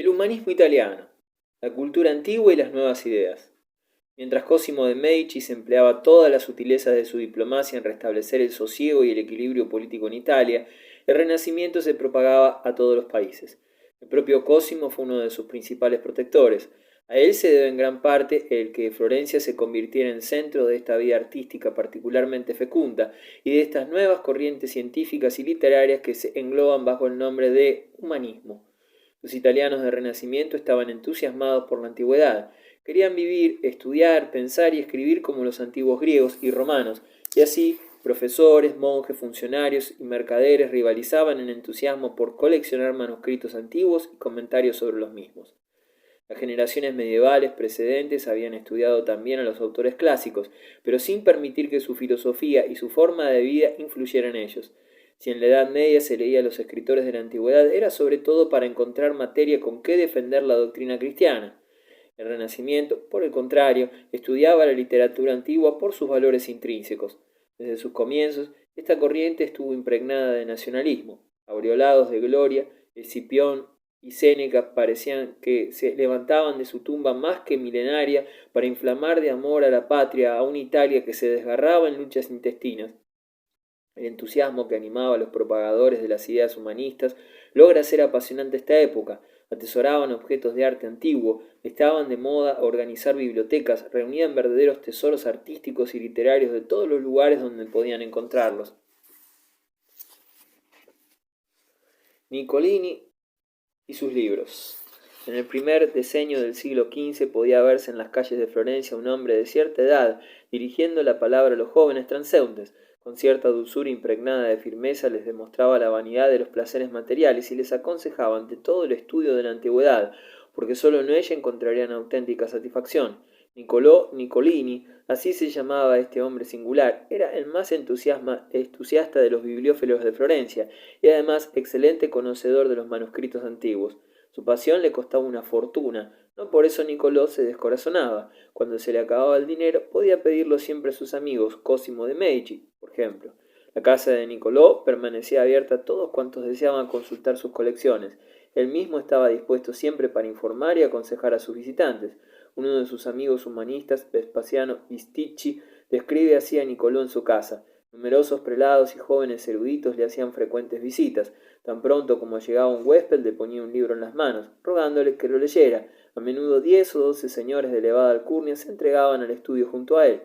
El humanismo italiano, la cultura antigua y las nuevas ideas. Mientras Cosimo de Medici empleaba todas las sutilezas de su diplomacia en restablecer el sosiego y el equilibrio político en Italia, el Renacimiento se propagaba a todos los países. El propio Cosimo fue uno de sus principales protectores. A él se debe en gran parte el que Florencia se convirtiera en centro de esta vida artística particularmente fecunda y de estas nuevas corrientes científicas y literarias que se engloban bajo el nombre de humanismo. Los italianos del Renacimiento estaban entusiasmados por la antigüedad. Querían vivir, estudiar, pensar y escribir como los antiguos griegos y romanos, y así profesores, monjes, funcionarios y mercaderes rivalizaban en entusiasmo por coleccionar manuscritos antiguos y comentarios sobre los mismos. Las generaciones medievales precedentes habían estudiado también a los autores clásicos, pero sin permitir que su filosofía y su forma de vida influyeran en ellos. Si en la Edad Media se leía a los escritores de la antigüedad, era sobre todo para encontrar materia con que defender la doctrina cristiana. El Renacimiento, por el contrario, estudiaba la literatura antigua por sus valores intrínsecos. Desde sus comienzos, esta corriente estuvo impregnada de nacionalismo. Aureolados de gloria, Escipión y Séneca parecían que se levantaban de su tumba más que milenaria para inflamar de amor a la patria a una Italia que se desgarraba en luchas intestinas. El entusiasmo que animaba a los propagadores de las ideas humanistas logra ser apasionante esta época. Atesoraban objetos de arte antiguo, estaban de moda organizar bibliotecas, reunían verdaderos tesoros artísticos y literarios de todos los lugares donde podían encontrarlos. Niccolini y sus libros. En el primer decenio del siglo XV podía verse en las calles de Florencia un hombre de cierta edad dirigiendo la palabra a los jóvenes transeúntes. Con cierta dulzura impregnada de firmeza les demostraba la vanidad de los placeres materiales y les aconsejaba ante todo el estudio de la antigüedad, porque sólo en ella encontrarían auténtica satisfacción. Niccolò Niccolini, así se llamaba este hombre singular, era el más entusiasta de los bibliófilos de Florencia y además excelente conocedor de los manuscritos antiguos. Su pasión le costaba una fortuna, no por eso Niccolò se descorazonaba. Cuando se le acababa el dinero, podía pedirlo siempre a sus amigos, Cosimo de Medici, por ejemplo. La casa de Niccolò permanecía abierta a todos cuantos deseaban consultar sus colecciones. Él mismo estaba dispuesto siempre para informar y aconsejar a sus visitantes. Uno de sus amigos humanistas, Vespasiano Bisticci, describe así a Niccolò en su casa. Numerosos prelados y jóvenes eruditos le hacían frecuentes visitas. Tan pronto como llegaba un huésped le ponía un libro en las manos, rogándole que lo leyera. A menudo 10 o 12 señores de elevada alcurnia se entregaban al estudio junto a él.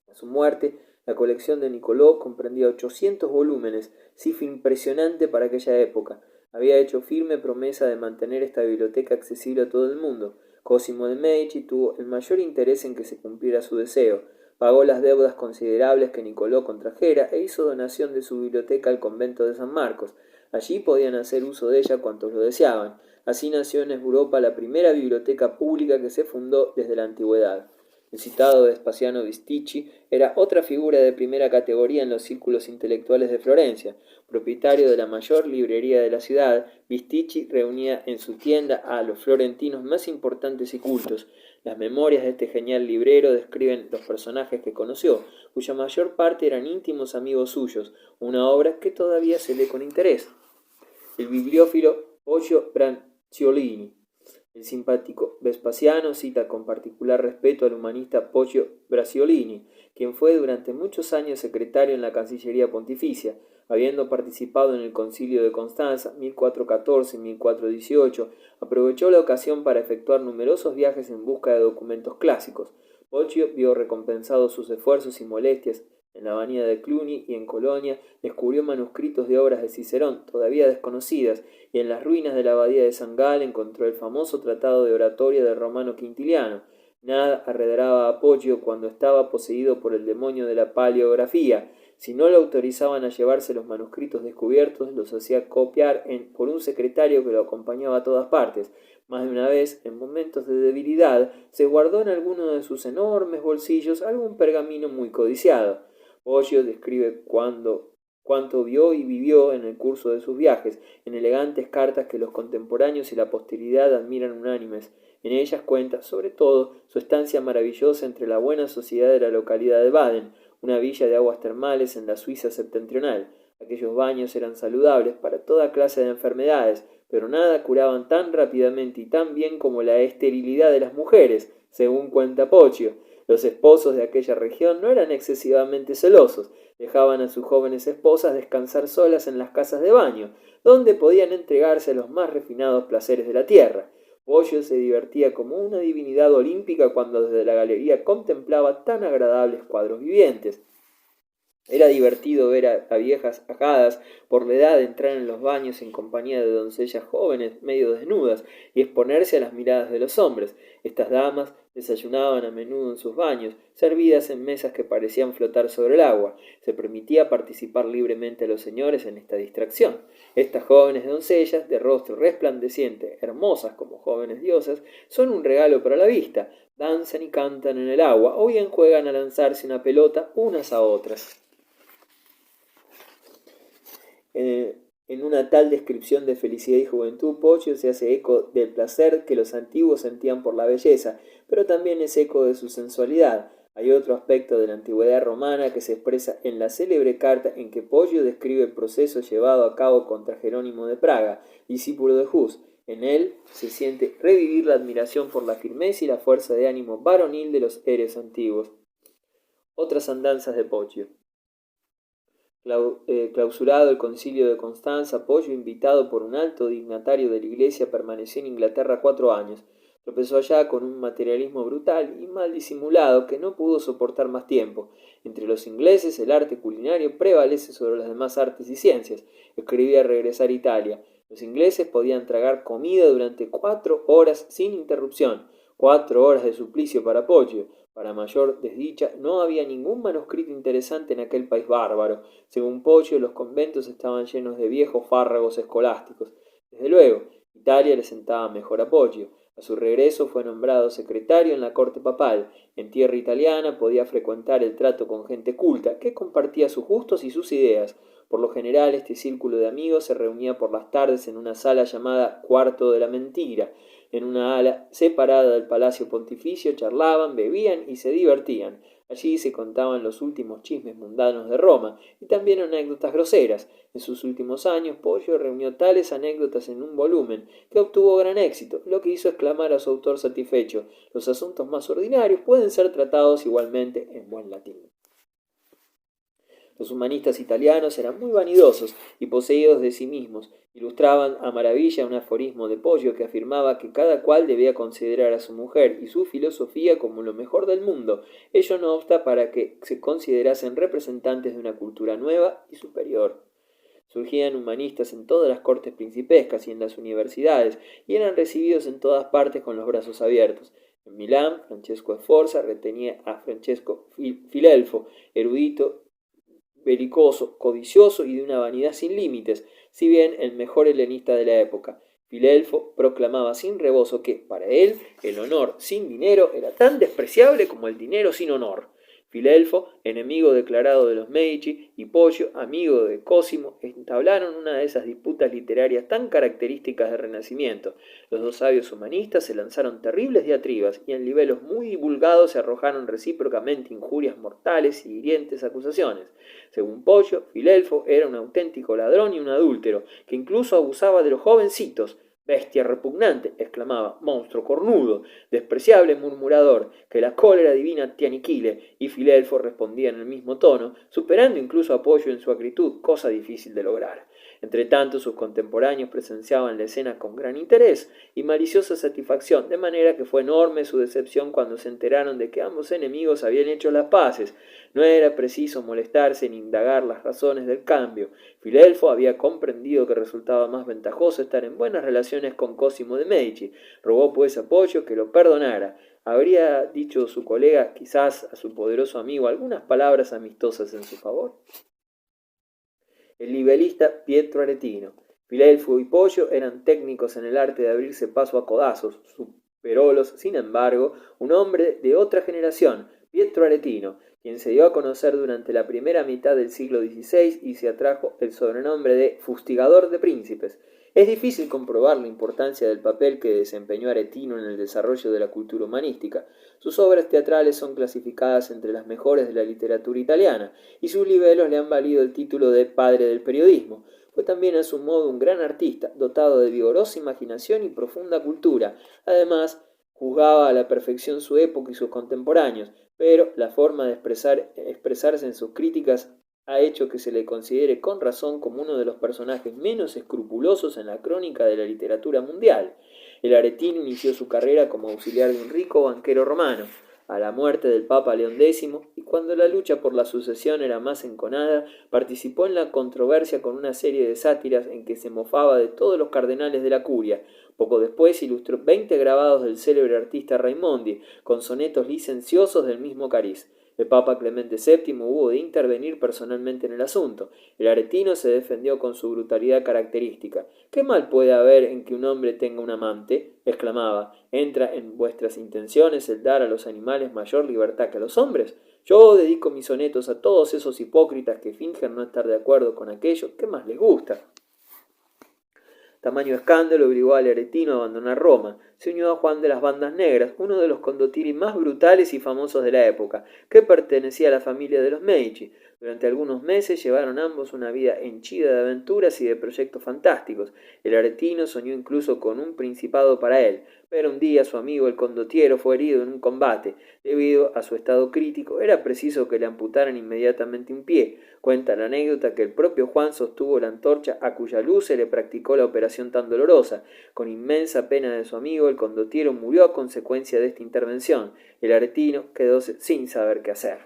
A su muerte, la colección de Niccolò comprendía 800 volúmenes, cifra impresionante para aquella época. Había hecho firme promesa de mantener esta biblioteca accesible a todo el mundo. Cosimo de Medici tuvo el mayor interés en que se cumpliera su deseo. Pagó las deudas considerables que Niccolò contrajera e hizo donación de su biblioteca al convento de San Marcos. Allí podían hacer uso de ella cuantos lo deseaban. Así nació en Europa la primera biblioteca pública que se fundó desde la antigüedad. El citado Vespasiano Bisticci era otra figura de primera categoría en los círculos intelectuales de Florencia. Propietario de la mayor librería de la ciudad, Bisticci reunía en su tienda a los florentinos más importantes y cultos. Las memorias de este genial librero describen los personajes que conoció, cuya mayor parte eran íntimos amigos suyos, una obra que todavía se lee con interés. El bibliófilo Poggio Bracciolini. El simpático Vespasiano cita con particular respeto al humanista Poggio Bracciolini, quien fue durante muchos años secretario en la Cancillería Pontificia, habiendo participado en el Concilio de Constanza 1414-1418, aprovechó la ocasión para efectuar numerosos viajes en busca de documentos clásicos. Poggio vio recompensados sus esfuerzos y molestias. En la abadía de Cluny y en Colonia descubrió manuscritos de obras de Cicerón todavía desconocidas, y en las ruinas de la abadía de San Galo encontró el famoso tratado de oratoria del romano Quintiliano. Nada arredraba a Poggio cuando estaba poseído por el demonio de la paleografía. Si no lo autorizaban a llevarse los manuscritos descubiertos, los hacía copiar por un secretario que lo acompañaba a todas partes. Más de una vez, en momentos de debilidad, se guardó en alguno de sus enormes bolsillos algún pergamino muy codiciado. Poggio describe cuánto vio y vivió en el curso de sus viajes, en elegantes cartas que los contemporáneos y la posteridad admiran unánimes. En ellas cuenta, sobre todo, su estancia maravillosa entre la buena sociedad de la localidad de Baden, una villa de aguas termales en la Suiza septentrional. Aquellos baños eran saludables para toda clase de enfermedades, pero nada curaban tan rápidamente y tan bien como la esterilidad de las mujeres, según cuenta Poggio. Los esposos de aquella región no eran excesivamente celosos, dejaban a sus jóvenes esposas descansar solas en las casas de baño, donde podían entregarse a los más refinados placeres de la tierra. Poggio se divertía como una divinidad olímpica cuando desde la galería contemplaba tan agradables cuadros vivientes. Era divertido ver a viejas ajadas por la edad entrar en los baños en compañía de doncellas jóvenes medio desnudas y exponerse a las miradas de los hombres. Estas damas desayunaban a menudo en sus baños, servidas en mesas que parecían flotar sobre el agua. Se permitía participar libremente a los señores en esta distracción. Estas jóvenes doncellas, de rostro resplandeciente, hermosas como jóvenes diosas, son un regalo para la vista. Danzan y cantan en el agua, o bien juegan a lanzarse una pelota unas a otras. En una tal descripción de felicidad y juventud, Poggio se hace eco del placer que los antiguos sentían por la belleza, pero también es eco de su sensualidad. Hay otro aspecto de la antigüedad romana que se expresa en la célebre carta en que Poggio describe el proceso llevado a cabo contra Jerónimo de Praga, discípulo de Hus. En él se siente revivir la admiración por la firmeza y la fuerza de ánimo varonil de los héroes antiguos. Otras andanzas de Poggio. Clausurado el concilio de Constanza, Poggio, invitado por un alto dignatario de la Iglesia, permaneció en Inglaterra 4 años. Tropezó allá con un materialismo brutal y mal disimulado que no pudo soportar más tiempo. Entre los ingleses el arte culinario prevalece sobre las demás artes y ciencias. Escribía regresar a Italia. Los ingleses podían tragar comida durante 4 horas sin interrupción. 4 horas de suplicio para Poggio. Para mayor desdicha, no había ningún manuscrito interesante en aquel país bárbaro. Según Poggio, los conventos estaban llenos de viejos fárragos escolásticos. Desde luego, Italia le sentaba mejor a Poggio. A su regreso fue nombrado secretario en la corte papal. En tierra italiana podía frecuentar el trato con gente culta, que compartía sus gustos y sus ideas. Por lo general, este círculo de amigos se reunía por las tardes en una sala llamada Cuarto de la Mentira. En una ala separada del palacio pontificio charlaban, bebían y se divertían. Allí se contaban los últimos chismes mundanos de Roma y también anécdotas groseras. En sus últimos años, Poggio reunió tales anécdotas en un volumen que obtuvo gran éxito, lo que hizo exclamar a su autor satisfecho: los asuntos más ordinarios pueden ser tratados igualmente en buen latín. Los humanistas italianos eran muy vanidosos y poseídos de sí mismos. Ilustraban a maravilla un aforismo de Poggio que afirmaba que cada cual debía considerar a su mujer y su filosofía como lo mejor del mundo. Ello no obsta para que se considerasen representantes de una cultura nueva y superior. Surgían humanistas en todas las cortes principescas y en las universidades, y eran recibidos en todas partes con los brazos abiertos. En Milán, Francesco Sforza retenía a Francesco Filelfo, erudito, belicoso, codicioso y de una vanidad sin límites, si bien el mejor helenista de la época. Filelfo proclamaba sin rebozo que, para él, el honor sin dinero era tan despreciable como el dinero sin honor. Filelfo, enemigo declarado de los Medici, y Poggio, amigo de Cosimo, entablaron una de esas disputas literarias tan características del Renacimiento. Los dos sabios humanistas se lanzaron terribles diatribas y en libelos muy divulgados se arrojaron recíprocamente injurias mortales y hirientes acusaciones. Según Poggio, Filelfo era un auténtico ladrón y un adúltero, que incluso abusaba de los jovencitos. «Bestia repugnante», exclamaba, «monstruo cornudo, despreciable murmurador, que la cólera divina te aniquile», y Filelfo respondía en el mismo tono, superando incluso a Poggio en su acritud, cosa difícil de lograr. Entretanto, sus contemporáneos presenciaban la escena con gran interés y maliciosa satisfacción, de manera que fue enorme su decepción cuando se enteraron de que ambos enemigos habían hecho las paces. No era preciso molestarse ni indagar las razones del cambio. Filelfo había comprendido que resultaba más ventajoso estar en buenas relaciones con Cosimo de Medici. Rogó pues a Poggio que lo perdonara. ¿Habría dicho su colega quizás a su poderoso amigo algunas palabras amistosas en su favor? El libelista Pietro Aretino. Filelfo y Poggio eran técnicos en el arte de abrirse paso a codazos. Superólos, sin embargo, un hombre de otra generación, Pietro Aretino, quien se dio a conocer durante la primera mitad del siglo XVI y se atrajo el sobrenombre de fustigador de príncipes. Es difícil comprobar la importancia del papel que desempeñó Aretino en el desarrollo de la cultura humanística. Sus obras teatrales son clasificadas entre las mejores de la literatura italiana, y sus libelos le han valido el título de padre del periodismo. fue también a su modo un gran artista, dotado de vigorosa imaginación y profunda cultura. Además, juzgaba a la perfección su época y sus contemporáneos, pero la forma de expresarse en sus críticas ha hecho que se le considere con razón como uno de los personajes menos escrupulosos en la crónica de la literatura mundial. El aretino inició su carrera como auxiliar de un rico banquero romano, a la muerte del Papa León X, y cuando la lucha por la sucesión era más enconada, participó en la controversia con una serie de sátiras en que se mofaba de todos los cardenales de la curia. Poco después ilustró 20 grabados del célebre artista Raimondi, con sonetos licenciosos del mismo cariz. El Papa Clemente VII hubo de intervenir personalmente en el asunto. El aretino se defendió con su brutalidad característica. ¿Qué mal puede haber en que un hombre tenga un amante?, exclamaba. ¿Entra en vuestras intenciones el dar a los animales mayor libertad que a los hombres? Yo dedico mis sonetos a todos esos hipócritas que fingen no estar de acuerdo con aquello que más les gusta. Tamaño escándalo obligó al aretino a abandonar Roma. Se unió a Juan de las Bandas Negras, uno de los condottieri más brutales y famosos de la época, que pertenecía a la familia de los Medici. Durante algunos meses llevaron ambos una vida henchida de aventuras y de proyectos fantásticos. El aretino soñó incluso con un principado para él, pero un día su amigo el condottiero fue herido en un combate. Debido a su estado crítico, era preciso que le amputaran inmediatamente un pie. Cuenta la anécdota que el propio Juan sostuvo la antorcha a cuya luz se le practicó la operación tan dolorosa. Con inmensa pena de su amigo, el condottiero murió a consecuencia de esta intervención. El aretino quedó sin saber qué hacer.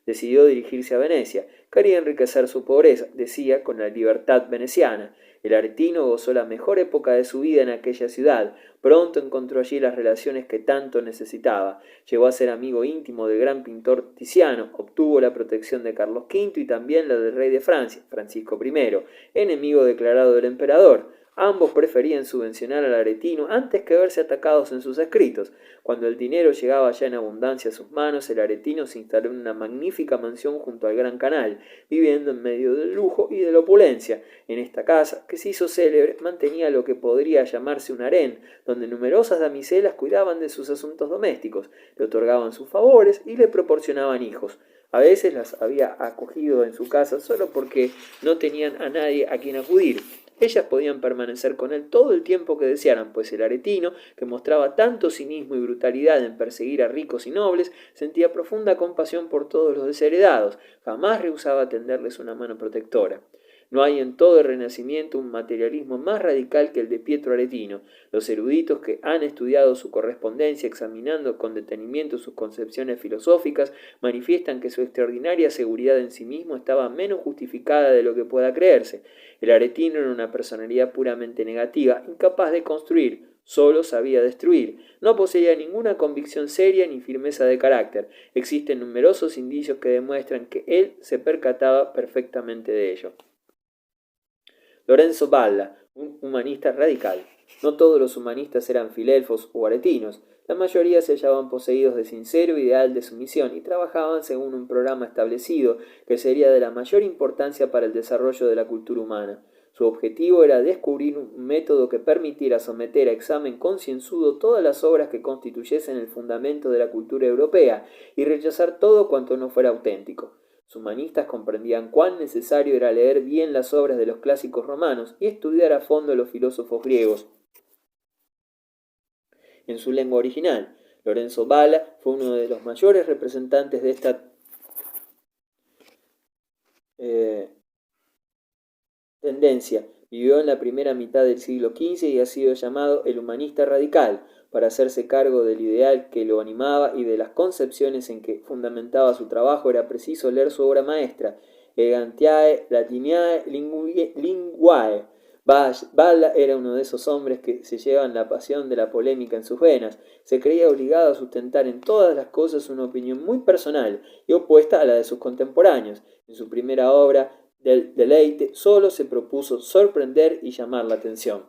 Decidió dirigirse a Venecia. Quería enriquecer su pobreza, decía, con la libertad veneciana. El aretino gozó la mejor época de su vida en aquella ciudad. Pronto encontró allí las relaciones que tanto necesitaba. Llegó a ser amigo íntimo del gran pintor Tiziano, obtuvo la protección de Carlos V y también la del rey de Francia, Francisco I, enemigo declarado del emperador. Ambos preferían subvencionar al aretino antes que verse atacados en sus escritos. Cuando el dinero llegaba ya en abundancia a sus manos, el aretino se instaló en una magnífica mansión junto al Gran Canal, viviendo en medio del lujo y de la opulencia. En esta casa, que se hizo célebre, mantenía lo que podría llamarse un harén, donde numerosas damiselas cuidaban de sus asuntos domésticos, le otorgaban sus favores y le proporcionaban hijos. A veces las había acogido en su casa solo porque no tenían a nadie a quien acudir. Ellas podían permanecer con él todo el tiempo que desearan, pues el aretino, que mostraba tanto cinismo y brutalidad en perseguir a ricos y nobles, sentía profunda compasión por todos los desheredados, jamás rehusaba tenderles una mano protectora. No hay en todo el Renacimiento un materialismo más radical que el de Pietro Aretino. Los eruditos que han estudiado su correspondencia, examinando con detenimiento sus concepciones filosóficas, manifiestan que su extraordinaria seguridad en sí mismo estaba menos justificada de lo que pueda creerse. El aretino era una personalidad puramente negativa, incapaz de construir, solo sabía destruir. No poseía ninguna convicción seria ni firmeza de carácter. Existen numerosos indicios que demuestran que él se percataba perfectamente de ello. Lorenzo Valla, un humanista radical. No todos los humanistas eran filelfos o aretinos. La mayoría se hallaban poseídos de sincero ideal de sumisión y trabajaban según un programa establecido que sería de la mayor importancia para el desarrollo de la cultura humana. Su objetivo era descubrir un método que permitiera someter a examen concienzudo todas las obras que constituyesen el fundamento de la cultura europea y rechazar todo cuanto no fuera auténtico. Los humanistas comprendían cuán necesario era leer bien las obras de los clásicos romanos y estudiar a fondo los filósofos griegos en su lengua original. Lorenzo Valla fue uno de los mayores representantes de esta tendencia. Vivió en la primera mitad del siglo XV y ha sido llamado el humanista radical, para hacerse cargo del ideal que lo animaba y de las concepciones en que fundamentaba su trabajo. Era preciso leer su obra maestra, Elegantiae Latiniae Linguae. Valla era uno de esos hombres que se llevan la pasión de la polémica en sus venas. Se creía obligado a sustentar en todas las cosas una opinión muy personal y opuesta a la de sus contemporáneos. En su primera obra, del deleite, solo se propuso sorprender y llamar la atención.